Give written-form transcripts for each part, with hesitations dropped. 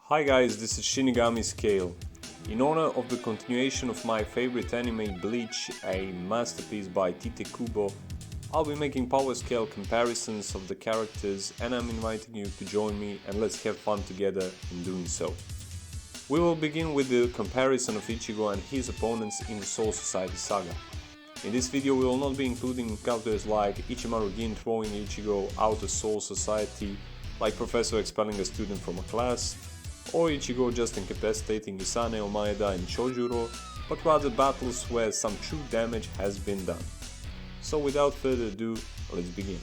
Hi guys, this is ShinigamiScale. In honor of the continuation of my favorite anime Bleach, a masterpiece by Tite Kubo, I'll be making power scale comparisons of the characters and I'm inviting you to join me and let's have fun together in doing so. We will begin with the comparison of Ichigo and his opponents in the Soul Society saga. In this video we will not be including encounters like Ichimaru Gin throwing Ichigo out of Soul Society, like Professor expelling a student from a class, or Ichigo just incapacitating Isane or Maeda in Chojuro, but rather battles where some true damage has been done. So without further ado, let's begin.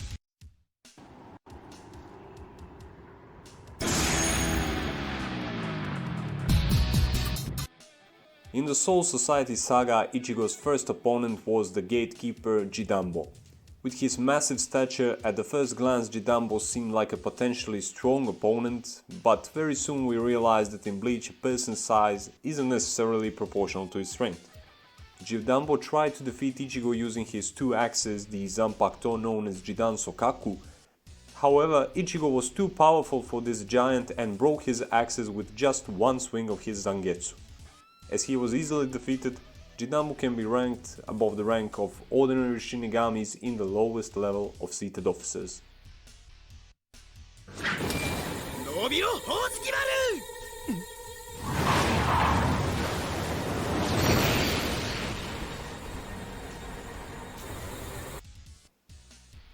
In the Soul Society saga, Ichigo's first opponent was the gatekeeper Jidambo. With his massive stature, at the first glance Jidambo seemed like a potentially strong opponent, but very soon we realized that in Bleach a person's size isn't necessarily proportional to his strength. Jidambo tried to defeat Ichigo using his two axes, the Zanpakuto known as Jidanso Kaku. However, Ichigo was too powerful for this giant and broke his axes with just one swing of his Zangetsu. As he was easily defeated, Jidambo can be ranked above the rank of ordinary Shinigamis in the lowest level of seated officers.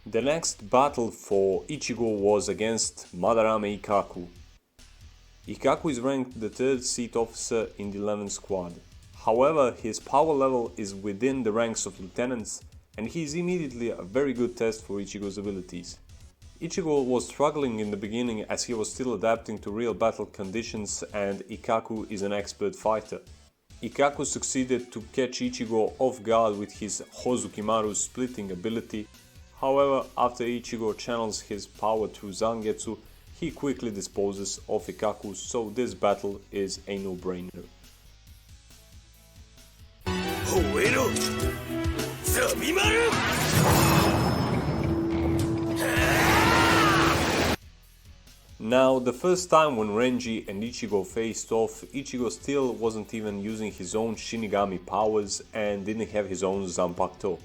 The next battle for Ichigo was against Madarama Kaku. Ikaku is ranked the 3rd seat officer in the 11th squad. However, his power level is within the ranks of lieutenants and he is immediately a very good test for Ichigo's abilities. Ichigo was struggling in the beginning as he was still adapting to real battle conditions and Ikaku is an expert fighter. Ikaku succeeded to catch Ichigo off guard with his Hozukimaru splitting ability. However, after Ichigo channels his power through Zangetsu, he quickly disposes of Ikaku, so this battle is a no-brainer. Now, the first time when Renji and Ichigo faced off, Ichigo still wasn't even using his own Shinigami powers and didn't have his own Zanpakuto.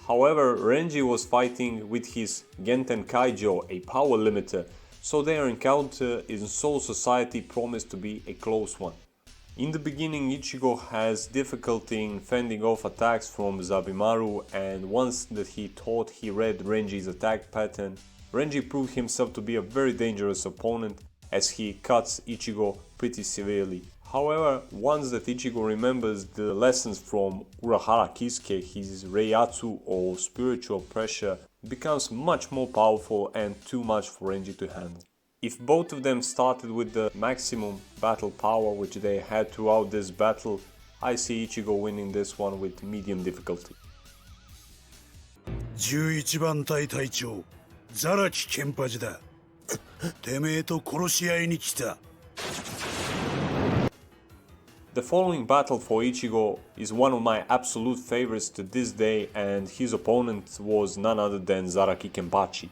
However, Renji was fighting with his Genten Kaijo, a power limiter, so their encounter in Soul Society promised to be a close one. In the beginning, Ichigo has difficulty in fending off attacks from Zabimaru, and once that he thought he read Renji's attack pattern, Renji proved himself to be a very dangerous opponent as he cuts Ichigo pretty severely. However, once that Ichigo remembers the lessons from Urahara Kisuke, his Reiatsu or spiritual pressure becomes much more powerful and too much for Renji to handle. If both of them started with the maximum battle power which they had throughout this battle, I see Ichigo winning this one with medium difficulty. 11番隊隊長ザラキケンパジだてめえと殺し合いに来た The following battle for Ichigo is one of my absolute favorites to this day, and his opponent was none other than Zaraki Kenpachi.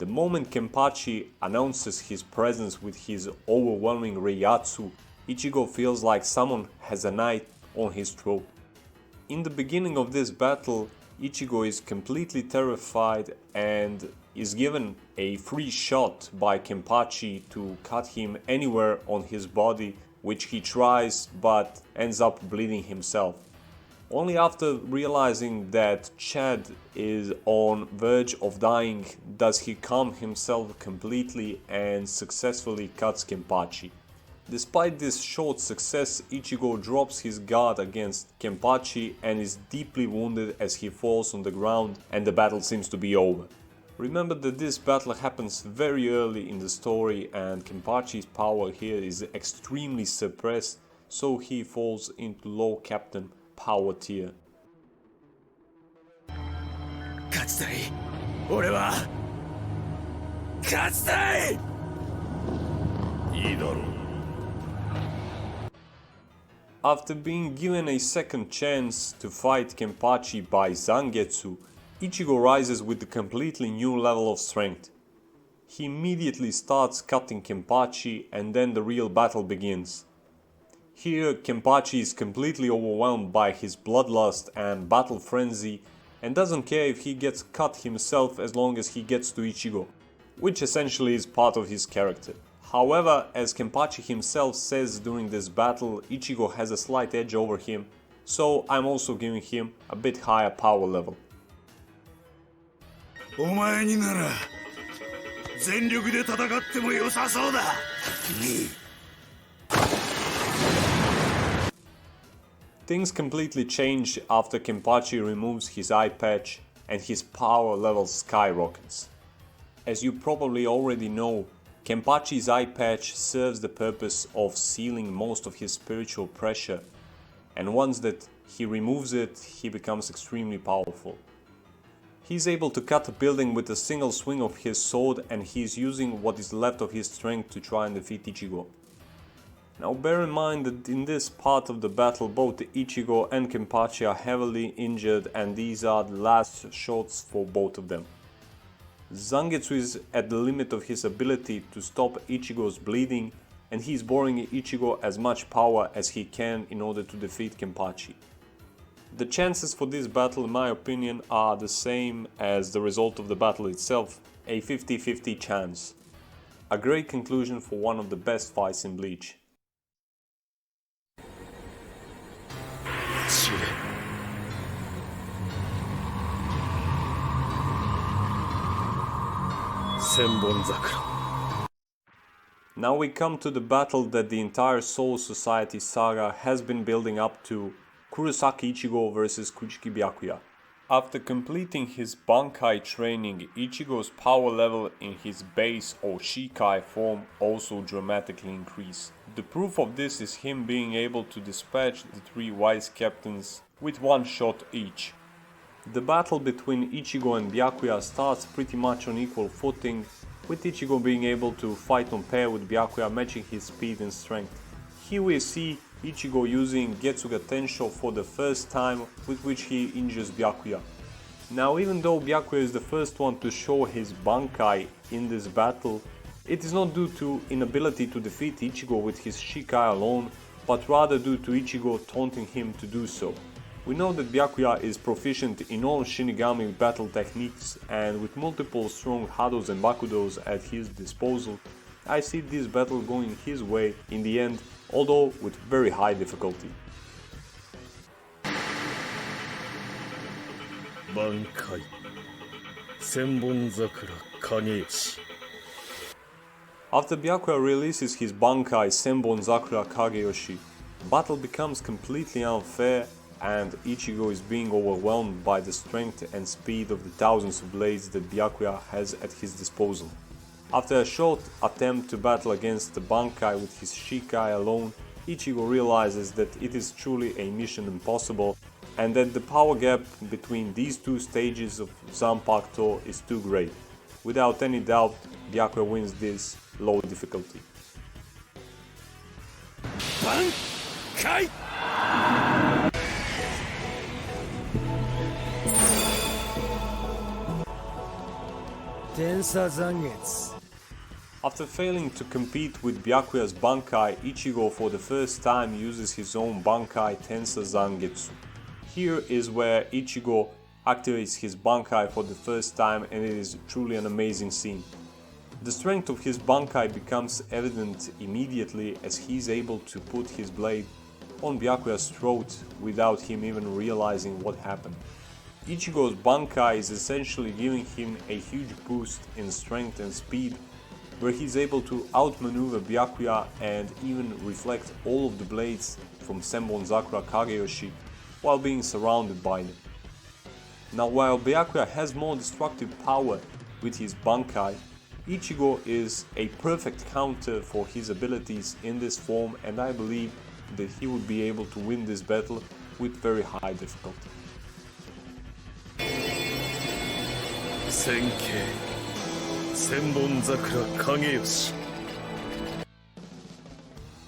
The moment Kenpachi announces his presence with his overwhelming Reiatsu, Ichigo feels like someone has a knife on his throat. In the beginning of this battle, Ichigo is completely terrified and is given a free shot by Kenpachi to cut him anywhere on his body, which he tries but ends up bleeding himself. Only after realizing that Chad is on verge of dying does he calm himself completely and successfully cuts Kenpachi. Despite this short success, Ichigo drops his guard against Kenpachi and is deeply wounded as he falls on the ground and the battle seems to be over. Remember that this battle happens very early in the story and Kenpachi's power here is extremely suppressed, so he falls into low captain power tier. 勝ちたい俺は勝ちたいいいだろう After being given a second chance to fight Kenpachi by Zangetsu, Ichigo rises with a completely new level of strength. He immediately starts cutting Kenpachi and then the real battle begins. Here Kenpachi is completely overwhelmed by his bloodlust and battle frenzy and doesn't care if he gets cut himself as long as he gets to Ichigo, which essentially is part of his character. However, as Kenpachi himself says during this battle, Ichigo has a slight edge over him, so I'm also giving him a bit higher power level. お前になら全力で戦っても良さそうだ。Things completely change after Kenpachi removes his eye patch and his power level skyrockets. As you probably already know, Kenpachi's eye patch serves the purpose of sealing most of his spiritual pressure, and once that he removes it, he becomes extremely powerful. He's able to cut a building with a single swing of his sword, and he's using what is left of his strength to try and defeat Ichigo. Now bear in mind that in this part of the battle both Ichigo and Kenpachi are heavily injured, and these are the last shots for both of them. Zangetsu is at the limit of his ability to stop Ichigo's bleeding, and he's boring Ichigo as much power as he can in order to defeat Kenpachi. The chances for this battle, in my opinion, are the same as the result of the battle itself, a 50-50 chance. A great conclusion for one of the best fights in Bleach. Now we come to the battle that the entire Soul Society saga has been building up to, Kurosaki Ichigo vs Kuchikibayakuya. After completing his Bankai training, Ichigo's power level in his base or Shikai form also dramatically increased. The proof of this is him being able to dispatch the three wise captains with one shot each. The battle between Ichigo and Byakuya starts pretty much on equal footing, with Ichigo being able to fight on pair with Byakuya matching his speed and strength. Here we see Ichigo using Getsuga Tensho for the first time, with which he injures Byakuya. Now even though Byakuya is the first one to show his Bankai in this battle, it is not due to inability to defeat Ichigo with his Shikai alone, but rather due to Ichigo taunting him to do so. We know that Byakuya is proficient in all Shinigami battle techniques, and with multiple strong Hados and Bakudos at his disposal, I see this battle going his way in the end, although with very high difficulty. Bankai Senbonzakura Kageyoshi. After Byakuya releases his Bankai Senbonzakura Kageyoshi, battle becomes completely unfair and Ichigo is being overwhelmed by the strength and speed of the thousands of blades that Byakuya has at his disposal. After a short attempt to battle against the Bankai with his Shikai alone, Ichigo realizes that it is truly a mission impossible and that the power gap between these two stages of Zanpakuto is too great. Without any doubt, Byakuya wins this low difficulty. Bankai! Tensa Zangetsu. After failing to compete with Byakuya's Bankai, Ichigo for the first time uses his own Bankai Tensa Zangetsu. Here is where Ichigo activates his Bankai for the first time, and it is truly an amazing scene. The strength of his Bankai becomes evident immediately as he is able to put his blade on Byakuya's throat without him even realizing what happened. Ichigo's Bankai is essentially giving him a huge boost in strength and speed, where he's able to outmaneuver Byakuya and even reflect all of the blades from Senbonzakura Kageyoshi while being surrounded by them. Now while Byakuya has more destructive power with his Bankai, Ichigo is a perfect counter for his abilities in this form, and I believe that he would be able to win this battle with very high difficulty. Senkei Senbonzakura Kageyoshi.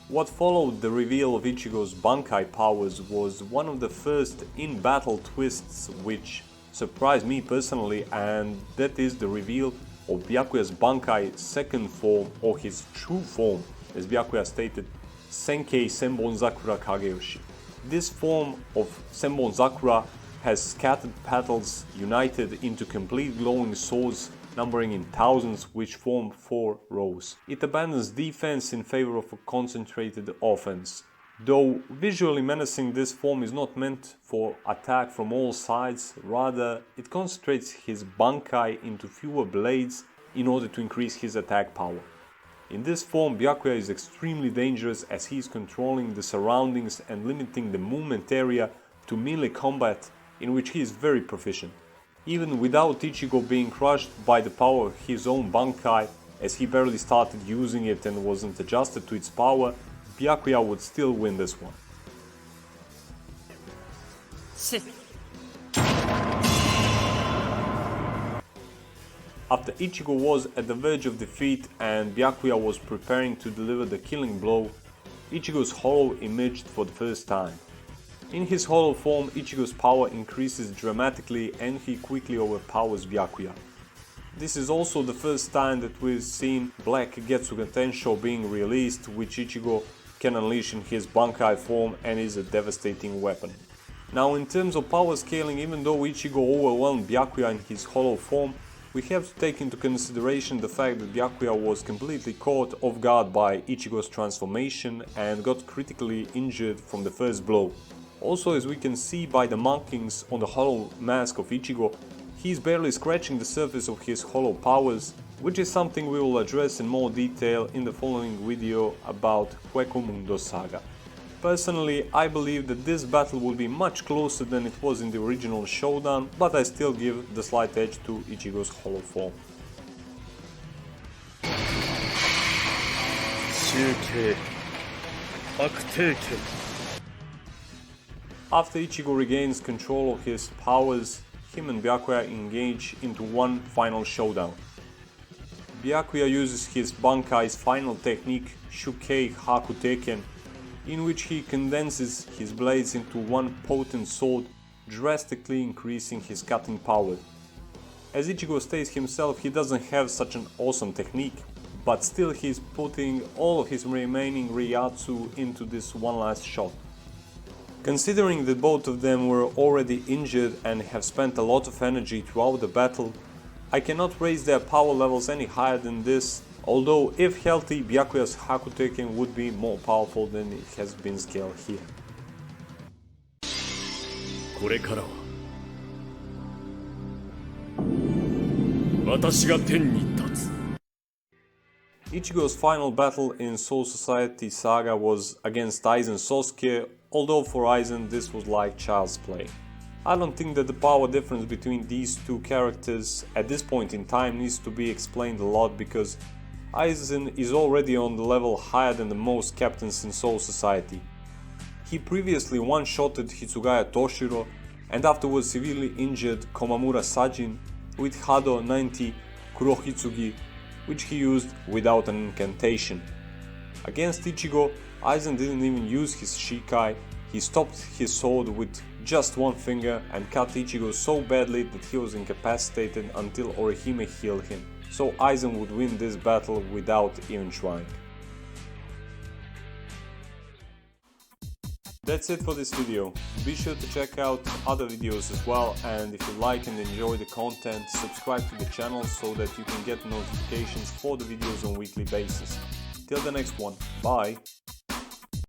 What followed the reveal of Ichigo's Bankai powers was one of the first in-battle twists which surprised me personally, and that is the reveal of Byakuya's Bankai second form, or his true form, as Byakuya stated, Senkei Senbon Zakura Kageyoshi. This form of Senbon Zakura has scattered petals united into complete glowing swords numbering in thousands, which form 4 rows. It abandons defense in favor of a concentrated offense. Though visually menacing, this form is not meant for attack from all sides, rather it concentrates his Bankai into fewer blades in order to increase his attack power. In this form, Byakuya is extremely dangerous as he is controlling the surroundings and limiting the movement area to melee combat, in which he is very proficient. Even without Ichigo being crushed by the power of his own Bankai, as he barely started using it and wasn't adjusted to its power, Byakuya would still win this one. After Ichigo was at the verge of defeat and Byakuya was preparing to deliver the killing blow, Ichigo's hollow emerged for the first time. In his hollow form, Ichigo's power increases dramatically and he quickly overpowers Byakuya. This is also the first time that we've seen Black Getsuga Tensho being released, which Ichigo can unleash in his Bankai form and is a devastating weapon. Now, in terms of power scaling, even though Ichigo overwhelmed Byakuya in his hollow form, we have to take into consideration the fact that Byakuya was completely caught off guard by Ichigo's transformation and got critically injured from the first blow. Also, as we can see by the markings on the hollow mask of Ichigo, he is barely scratching the surface of his hollow powers, which is something we will address in more detail in the following video about Hueco Mundo Saga. Personally, I believe that this battle will be much closer than it was in the original showdown, but I still give the slight edge to Ichigo's hollow form. After Ichigo regains control of his powers, him and Byakuya engage into one final showdown. Byakuya uses his Bankai's final technique, Shukei Hakuteken, in which he condenses his blades into one potent sword, drastically increasing his cutting power. As Ichigo states himself, he doesn't have such an awesome technique, but still he's putting all of his remaining Reiatsu into this one last shot. Considering that both of them were already injured and have spent a lot of energy throughout the battle, I cannot raise their power levels any higher than this, although if healthy, Byakuya's Hakuteken would be more powerful than it has been scaled here. Ichigo's final battle in Soul Society Saga was against Aizen Sosuke, although for Aizen this was like child's play. I don't think that the power difference between these two characters at this point in time needs to be explained a lot, because Aizen is already on the level higher than the most captains in Soul Society. He previously one-shotted Hitsugaya Toshiro and afterwards severely injured Komamura Sajin with Hado 90 Kurohitsugi, which he used without an incantation. Against Ichigo, Aizen didn't even use his Shikai, he stopped his sword with just one finger and cut Ichigo so badly that he was incapacitated until Orihime healed him, so Aizen would win this battle without even trying. That's it for this video. Be sure to check out other videos as well, and if you like and enjoy the content, subscribe to the channel so that you can get notifications for the videos on a weekly basis. Till the next one, bye!